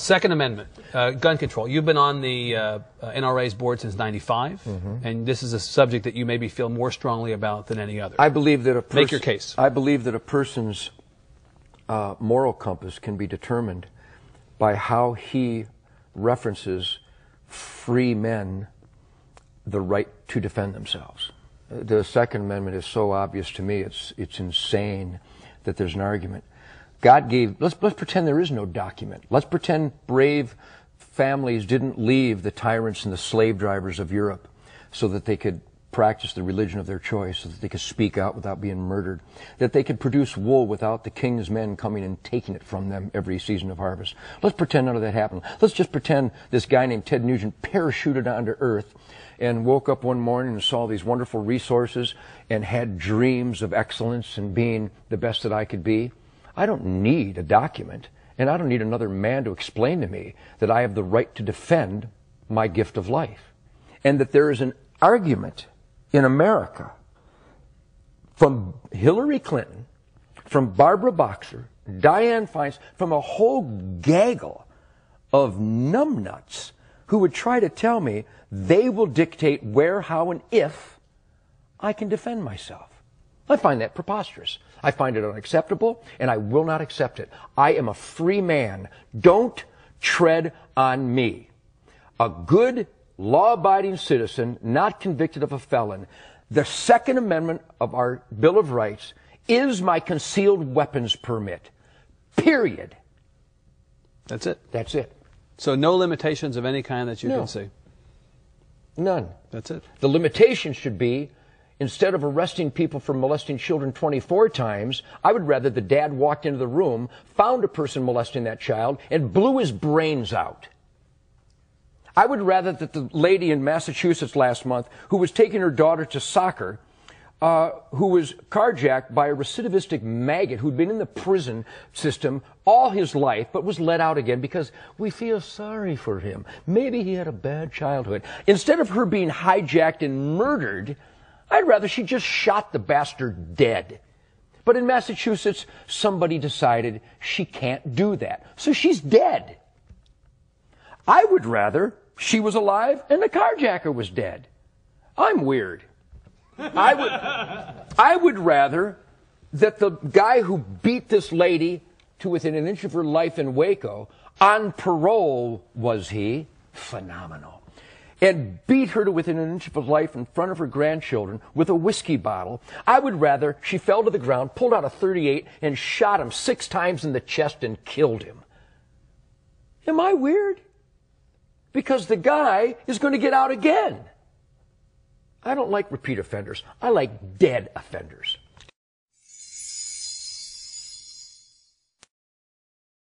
Second Amendment, gun control. You've been on the NRA's board since '95, and this is a subject that you maybe feel more strongly about than any other. I believe that make your case. I believe that a person's moral compass can be determined by how he references free men the right to defend themselves. The Second Amendment is so obvious to me, it's insane that there's an argument. God gave, let's pretend there is no document. Let's pretend brave families didn't leave the tyrants and the slave drivers of Europe so that they could practice the religion of their choice, so that they could speak out without being murdered, that they could produce wool without the king's men coming and taking it from them every season of harvest. Let's pretend none of that happened. Let's just pretend this guy named Ted Nugent parachuted onto Earth and woke up one morning and saw these wonderful resources and had dreams of excellence and being the best that I could be. I don't need a document, and I don't need another man to explain to me that I have the right to defend my gift of life. And that there is an argument in America from Hillary Clinton, from Barbara Boxer, Dianne Feinstein, from a whole gaggle of numbnuts who would try to tell me they will dictate where, how, and if I can defend myself. I find that preposterous. I find it unacceptable, and I will not accept it. I am a free man. Don't tread on me. A good, law-abiding citizen, not convicted of a felon. The Second Amendment of our Bill of Rights is my concealed weapons permit. Period. That's it. That's it. So no limitations of any kind that you can see? None. That's it. The limitation should be, instead of arresting people for molesting children 24 times, I would rather the dad walked into the room, found a person molesting that child, and blew his brains out. I would rather that the lady in Massachusetts last month who was taking her daughter to soccer, who was carjacked by a recidivistic maggot who'd been in the prison system all his life but was let out again because we feel sorry for him. Maybe he had a bad childhood. Instead of her being hijacked and murdered, I'd rather she just shot the bastard dead. But in Massachusetts, somebody decided she can't do that. So she's dead. I would rather she was alive and the carjacker was dead. I'm weird. I would rather that the guy who beat this lady to within an inch of her life in Waco, on parole was he, phenomenal, and beat her to within an inch of her life in front of her grandchildren with a whiskey bottle. I would rather she fell to the ground, pulled out a .38, and shot him 6 times in the chest and killed him. Am I weird? Because the guy is going to get out again. I don't like repeat offenders. I like dead offenders.